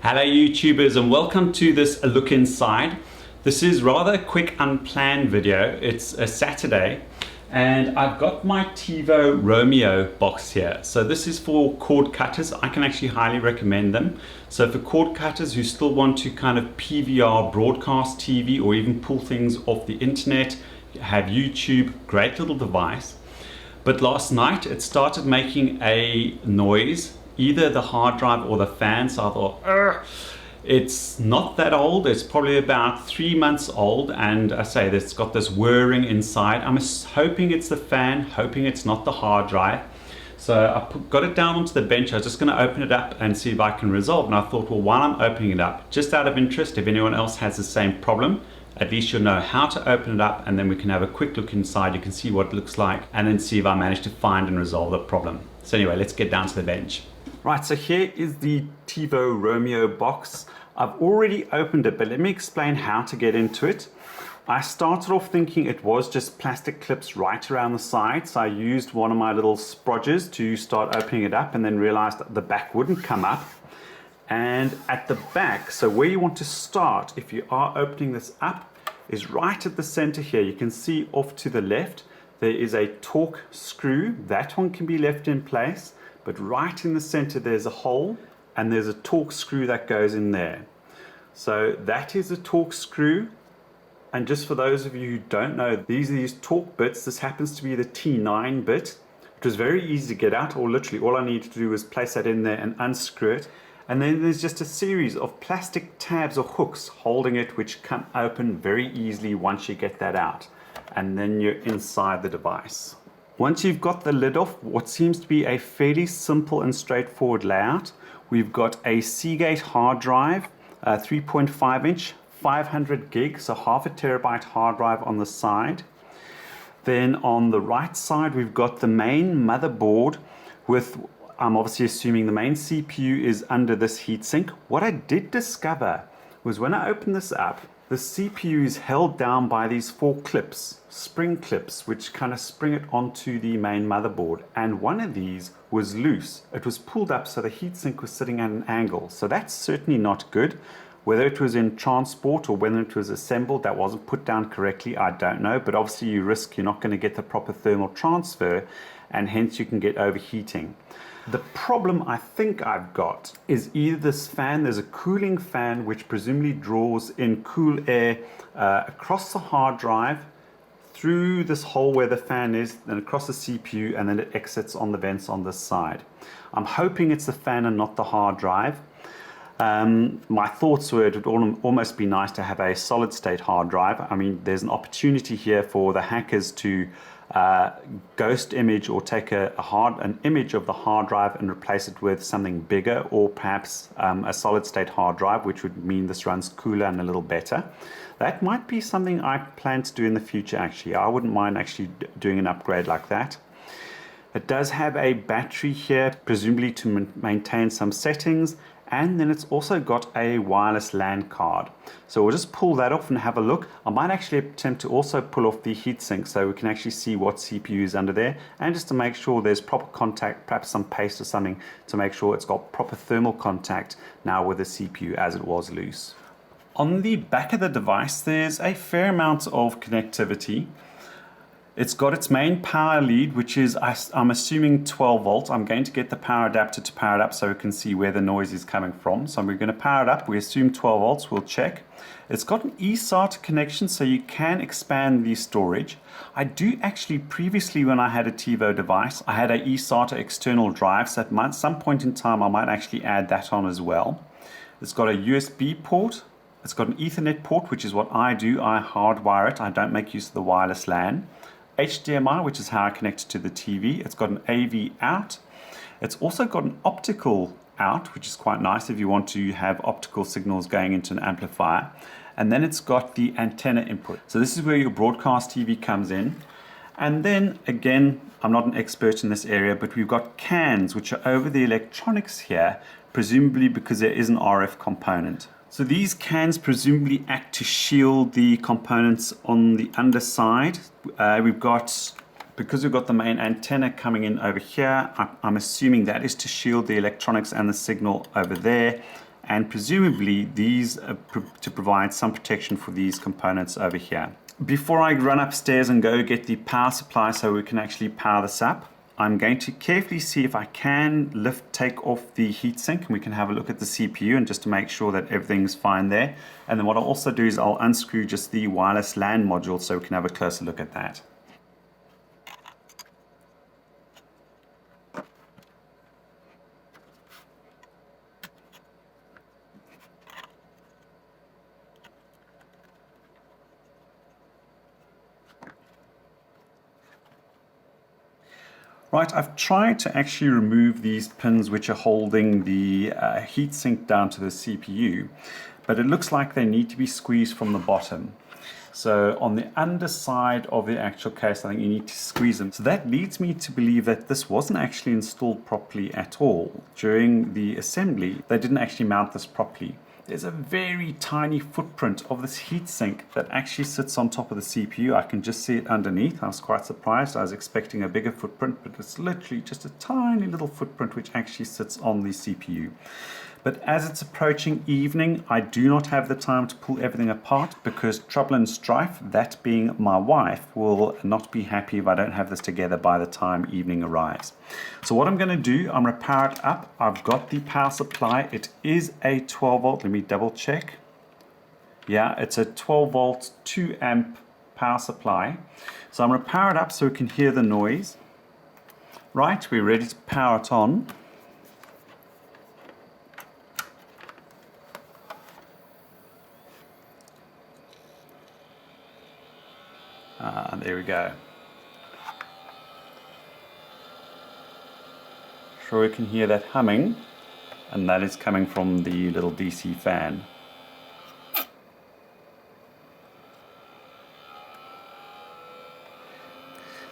Hello YouTubers and welcome to this look inside. This is rather a quick unplanned video. It's a Saturday and I've got my TiVo Roamio box here. So this is for cord cutters. I can actually highly recommend them. So for cord cutters who still want to kind of PVR broadcast TV or even pull things off the internet, have YouTube, great little device. But last night it started making a noise, either the hard drive or the fan, so I thought, it's not that old, it's probably about 3 months old, and I say it's got this whirring inside. I'm hoping it's the fan, hoping it's not the hard drive. So I got it down onto the bench. I was just going to open it up and see if I can resolve, and I thought, well, while I'm opening it up, just out of interest, if anyone else has the same problem, at least you'll know how to open it up, and then we can have a quick look inside. You can see what it looks like and then see if I manage to find and resolve the problem. So anyway, let's get down to the bench. Right, so here is the TiVo Roamio box. I've already opened it, but let me explain how to get into it. I started off thinking it was just plastic clips right around the side, so I used one of my little sprodgers to start opening it up and then realized that the back wouldn't come up. And at the back, so where you want to start if you are opening this up is right at the center here. You can see off to the left there is a torque screw. That one can be left in place. But right in the center there's a hole and there's a torque screw that goes in there. So that is a torque screw. And just for those of you who don't know, these torque bits, this happens to be the T9 bit. It was very easy to get out, or literally all I needed to do was place that in there and unscrew it. And then there's just a series of plastic tabs or hooks holding it, which come open very easily once you get that out. And then you're inside the device. Once you've got the lid off, what seems to be a fairly simple and straightforward layout, we've got a Seagate hard drive, 3.5 inch, 500 gig, so half a terabyte hard drive on the side. Then on the right side, we've got the main motherboard with, I'm obviously assuming the main CPU is under this heatsink. What I did discover was when I opened this up, the CPU is held down by these 4 clips, spring clips, which kind of spring it onto the main motherboard. And one of these was loose. It was pulled up so the heatsink was sitting at an angle. So that's certainly not good. Whether it was in transport or whether it was assembled, that wasn't put down correctly, I don't know. But obviously you risk you're not going to get the proper thermal transfer, and hence you can get overheating. The problem I think I've got is either this fan, there's a cooling fan which presumably draws in cool air across the hard drive, through this hole where the fan is, then across the CPU, and then it exits on the vents on this side. I'm hoping it's the fan and not the hard drive. My thoughts were it would almost be nice to have a solid state hard drive. I mean, there's an opportunity here for the hackers to ghost image or take an image of the hard drive and replace it with something bigger, or perhaps a solid state hard drive, which would mean this runs cooler and a little better. That might be something I plan to do in the future actually. I wouldn't mind actually doing an upgrade like that. It does have a battery here, presumably to maintain some settings, and then it's also got a wireless LAN card. So we'll just pull that off and have a look. I might actually attempt to also pull off the heatsink so we can actually see what CPU is under there, and just to make sure there's proper contact, perhaps some paste or something to make sure it's got proper thermal contact now with the CPU as it was loose. On the back of the device there's a fair amount of connectivity. It's got its main power lead, which is, I'm assuming 12 volt. I'm going to get the power adapter to power it up so we can see where the noise is coming from. So we're going to power it up. We assume 12 volts. We'll check. It's got an eSATA connection, so you can expand the storage. I do actually, previously when I had a TiVo device, I had a eSATA external drive, so at some point in time I might actually add that on as well. It's got a USB port. It's got an Ethernet port, which is what I do. I hardwire it. I don't make use of the wireless LAN. HDMI, which is how I connect it to the TV. It's got an AV out. It's also got an optical out, which is quite nice if you want to have optical signals going into an amplifier. And then it's got the antenna input. So this is where your broadcast TV comes in. And then again, I'm not an expert in this area, but we've got cans, which are over the electronics here, presumably because there is an RF component. So these cans presumably act to shield the components on the underside. Because we've got the main antenna coming in over here, I'm assuming that is to shield the electronics and the signal over there. and presumably these are to provide some protection for these components over here. Before I run upstairs and go get the power supply so we can actually power this up, I'm going to carefully see if I can take off the heatsink, and we can have a look at the CPU and just to make sure that everything's fine there. And then what I'll also do is I'll unscrew just the wireless LAN module so we can have a closer look at that. Right, I've tried to actually remove these pins which are holding the heatsink down to the CPU, but it looks like they need to be squeezed from the bottom. So on the underside of the actual case, I think you need to squeeze them. So that leads me to believe that this wasn't actually installed properly at all. During the assembly, they didn't actually mount this properly. There's a very tiny footprint of this heatsink that actually sits on top of the CPU. I can just see it underneath. I was quite surprised. I was expecting a bigger footprint, but it's literally just a tiny little footprint which actually sits on the CPU. But as it's approaching evening, I do not have the time to pull everything apart because Trouble and Strife, that being my wife, will not be happy if I don't have this together by the time evening arrives. So what I'm going to do, I'm going to power it up. I've got the power supply. It is a 12 volt. Let me double check. Yeah, it's a 12 volt 2 amp power supply. So I'm going to power it up so we can hear the noise. Right, we're ready to power it on. There we go. Sure, we can hear that humming, and that is coming from the little DC fan.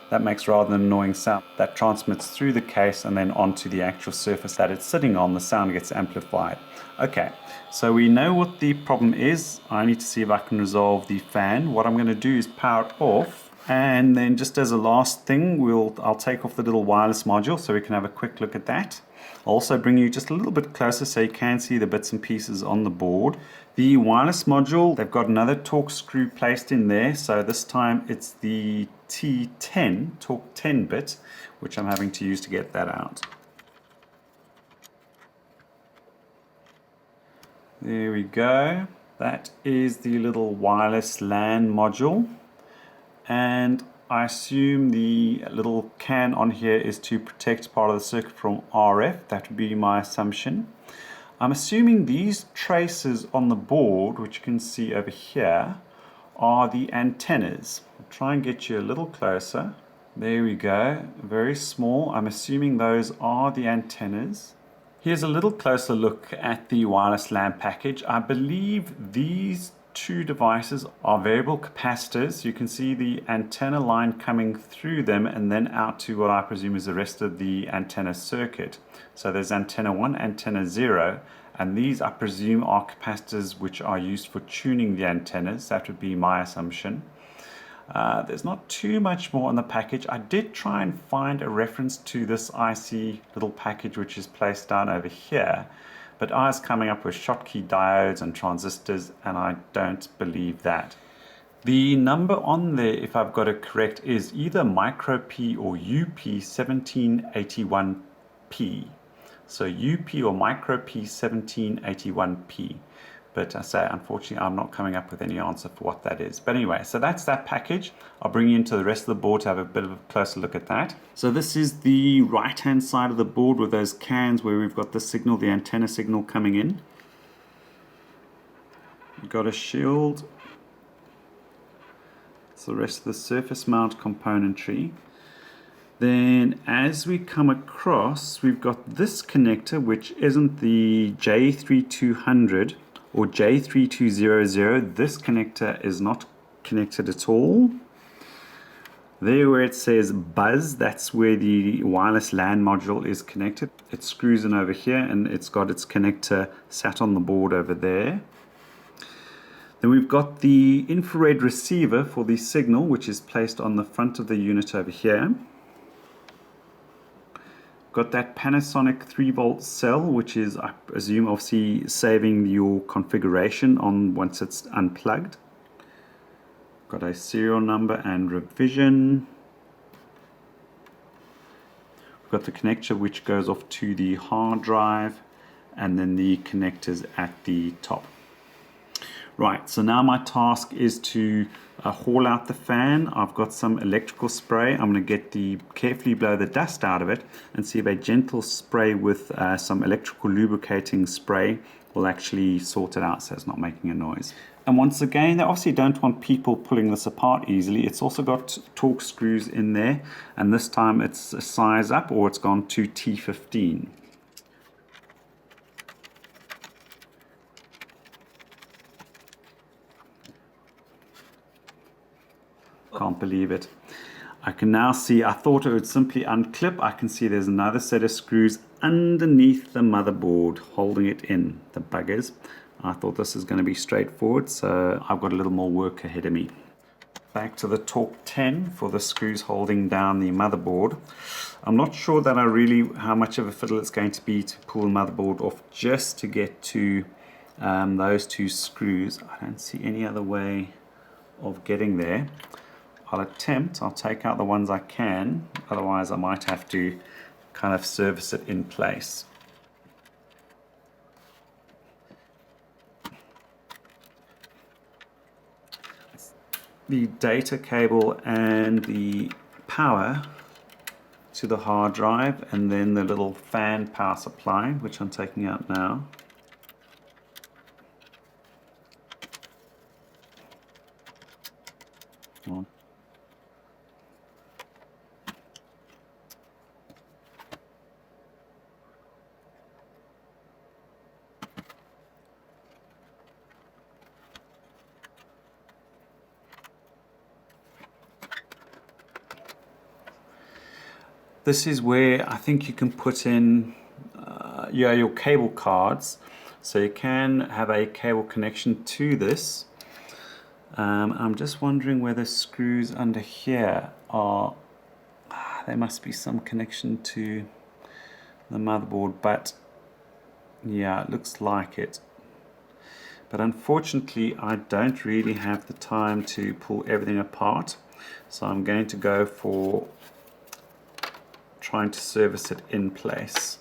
That makes rather an annoying sound that transmits through the case and then onto the actual surface that it's sitting on. The sound gets amplified. Okay, so we know what the problem is. I need to see if I can resolve the fan. What I'm going to do is power it off, and then just as a last thing, I'll take off the little wireless module so we can have a quick look at that. I'll also bring you just a little bit closer so you can see the bits and pieces on the board. The wireless module, they've got another Torx screw placed in there, so this time it's the T10, Torx 10 bit, which I'm having to use to get that out. There we go. That is the little wireless LAN module, and I assume the little can on here is to protect part of the circuit from RF. That would be my assumption. I'm assuming these traces on the board, which you can see over here, are the antennas. I'll try and get you a little closer. There we go, very small. I'm assuming those are the antennas. Here's a little closer look at the wireless LAN package. I believe these two devices are variable capacitors. You can see the antenna line coming through them and then out to what I presume is the rest of the antenna circuit. So there's antenna 1, antenna 0, and these I presume are capacitors which are used for tuning the antennas. That would be my assumption. There's not too much more on the package. I did try and find a reference to this IC little package which is placed down over here, but I was coming up with Schottky diodes and transistors, and I don't believe that. The number on there, if I've got it correct, is either micro P or UP1781P. So UP or micro P1781P. But I say, unfortunately, I'm not coming up with any answer for what that is. But anyway, so that's that package. I'll bring you into the rest of the board to have a bit of a closer look at that. So this is the right-hand side of the board with those cans where we've got the signal, the antenna signal coming in. You've got a shield. It's the rest of the surface mount componentry. Then as we come across, we've got this connector, which isn't the J3200 or J3200. This connector is not connected at all. There where it says buzz, that's where the wireless LAN module is connected. It screws in over here and it's got its connector sat on the board over there. Then we've got the infrared receiver for the signal, which is placed on the front of the unit over here. got that Panasonic 3-volt cell, which is, I presume, obviously saving your configuration on once it's unplugged. Got a serial number and revision. We've got the connector which goes off to the hard drive, and then the connectors at the top. Right, so now my task is to haul out the fan. I've got some electrical spray. I'm going to carefully blow the dust out of it and see if a gentle spray with some electrical lubricating spray will actually sort it out so it's not making a noise. And once again, they obviously don't want people pulling this apart easily. It's also got Torx screws in there, and this time it's a size up, or it's gone to T15. Can't believe it. I can now see, I thought it would simply unclip. I can see there's another set of screws underneath the motherboard holding it in, the buggers. I thought this is going to be straightforward, so I've got a little more work ahead of me. Back to the Torx 10 for the screws holding down the motherboard. I'm not sure that how much of a fiddle it's going to be to pull the motherboard off just to get to those two screws. I don't see any other way of getting there. I'll take out the ones I can, otherwise I might have to kind of service it in place. The data cable and the power to the hard drive, and then the little fan power supply, which I'm taking out now. This is where I think you can put in your cable cards. So you can have a cable connection to this. I'm just wondering where the screws under here are. There must be some connection to the motherboard, but yeah, it looks like it. But unfortunately, I don't really have the time to pull everything apart. So I'm going to go for trying to service it in place.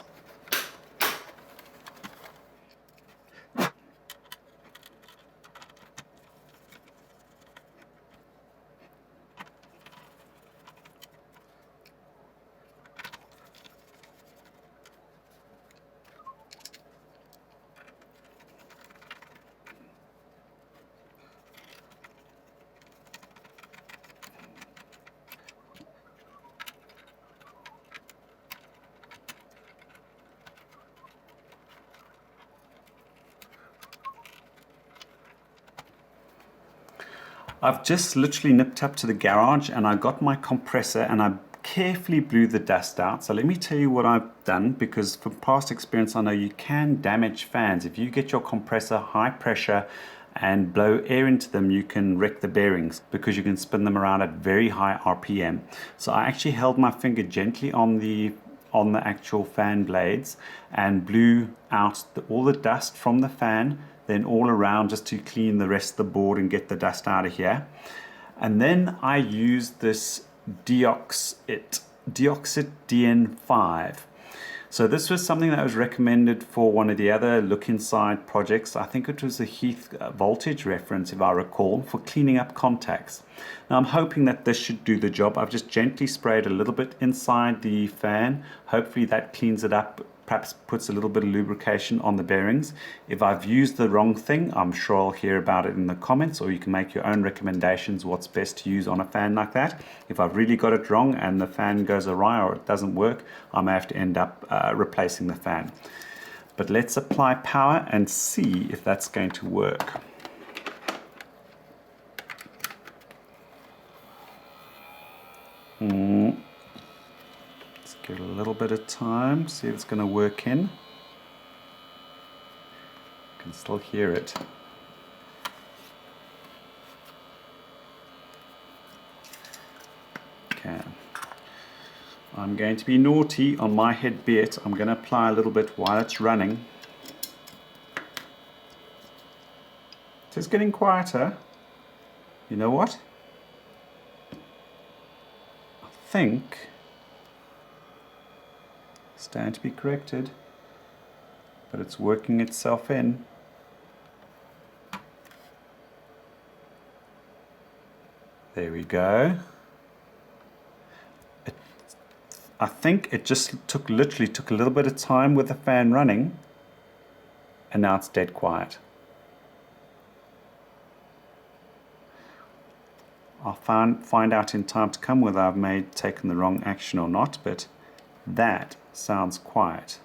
I've just literally nipped up to the garage and I got my compressor and I carefully blew the dust out. So let me tell you what I've done, because from past experience I know you can damage fans. If you get your compressor high pressure and blow air into them, you can wreck the bearings because you can spin them around at very high RPM. So I actually held my finger gently on the actual fan blades and blew out all the dust from the fan, then all around, just to clean the rest of the board and get the dust out of here. And then I used this Deoxit DN5. So this was something that was recommended for one of the other look inside projects. I think it was a Heath voltage reference, if I recall, for cleaning up contacts. Now I'm hoping that this should do the job. I've just gently sprayed a little bit inside the fan. Hopefully that cleans it up, perhaps puts a little bit of lubrication on the bearings. If I've used the wrong thing, I'm sure I'll hear about it in the comments, or you can make your own recommendations what's best to use on a fan like that. If I've really got it wrong and the fan goes awry or it doesn't work, I may have to end up replacing the fan. But let's apply power and see if that's going to work. Let's give it a little bit of time, see if it's going to work in. I can still hear it. Okay. I'm going to be naughty on my head bit. I'm going to apply a little bit while it's running. It is getting quieter. You know what? I think, stand to be corrected, but it's working itself in. There we go. I think it just literally took a little bit of time with the fan running, and now it's dead quiet. I'll find out in time to come whether I've taken the wrong action or not, but that sounds quiet.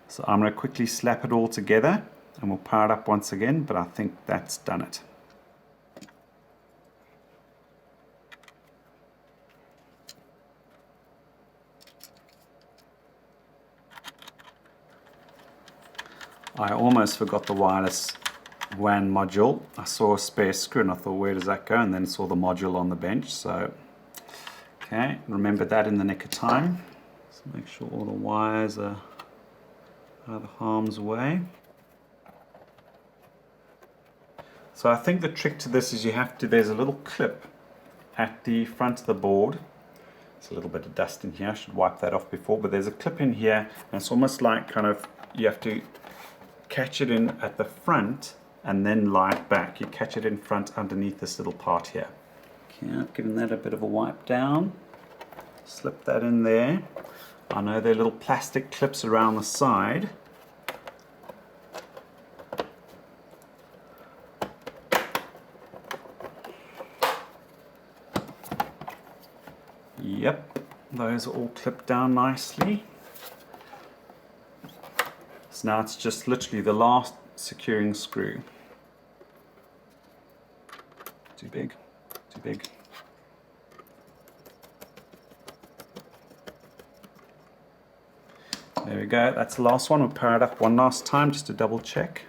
So I'm going to quickly slap it all together and we'll power it up once again, but I think that's done it. I almost forgot the wireless WAN module. I saw a spare screw and I thought, where does that go? And then saw the module on the bench. So, okay, remember that in the nick of time. So make sure all the wires are out of harm's way. So I think the trick to this is there's a little clip at the front of the board. There's a little bit of dust in here. I should wipe that off before, but there's a clip in here and it's almost like you have to catch it in at the front and then lie it back. You catch it in front underneath this little part here. Okay, I've given that a bit of a wipe down. Slip that in there. I know there are little plastic clips around the side. Yep, those are all clipped down nicely. So now it's just literally the last securing screw. Too big, too big. There we go, that's the last one. We'll power it up one last time just to double check.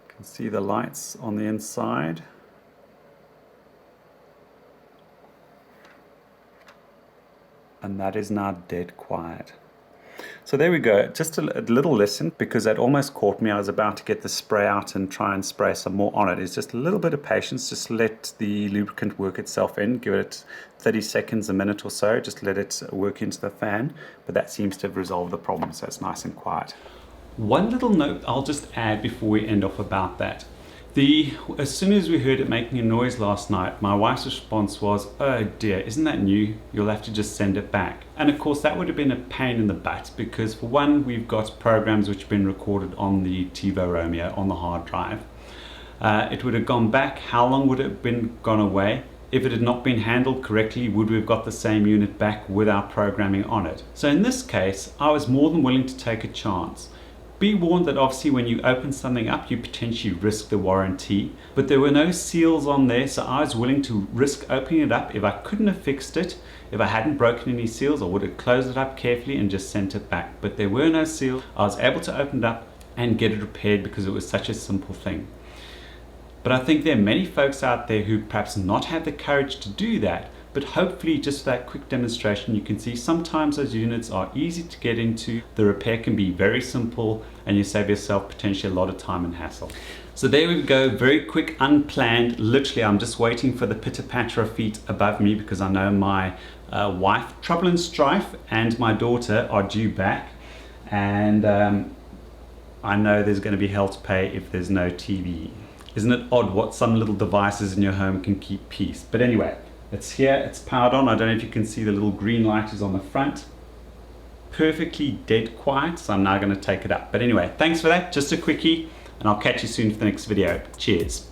You can see the lights on the inside. And that is now dead quiet. So there we go, just a little lesson, because that almost caught me. I was about to get the spray out and try and spray some more on it. It's just a little bit of patience, just let the lubricant work itself in, give it 30 seconds, a minute or so, just let it work into the fan, but that seems to have resolved the problem, so it's nice and quiet. One little note I'll just add before we end off about that. As soon as we heard it making a noise last night, my wife's response was, oh dear, isn't that new? You'll have to just send it back. And of course that would have been a pain in the butt, because for one, we've got programs which have been recorded on the TiVo Roamio on the hard drive. It would have gone back. How long would it have been gone away? If it had not been handled correctly, would we have got the same unit back without programming on it? So in this case, I was more than willing to take a chance. Be warned that obviously when you open something up, you potentially risk the warranty, but there were no seals on there, so I was willing to risk opening it up. If I couldn't have fixed it, if I hadn't broken any seals, I would have closed it up carefully and just sent it back. But there were no seals. I was able to open it up and get it repaired because it was such a simple thing. But I think there are many folks out there who perhaps not have the courage to do that, but hopefully just that quick demonstration, you can see sometimes those units are easy to get into, the repair can be very simple, and you save yourself potentially a lot of time and hassle. So there we go, very quick, unplanned. Literally, I'm just waiting for the pitter-patter of feet above me because I know my wife, Trouble and Strife, and my daughter are due back, and I know there's going to be hell to pay if there's no TV. Isn't it odd what some little devices in your home can keep peace? But anyway, it's here, it's powered on. I don't know if you can see the little green light is on the front. Perfectly dead quiet, so I'm now going to take it up. But anyway, thanks for that, just a quickie, and I'll catch you soon for the next video. Cheers.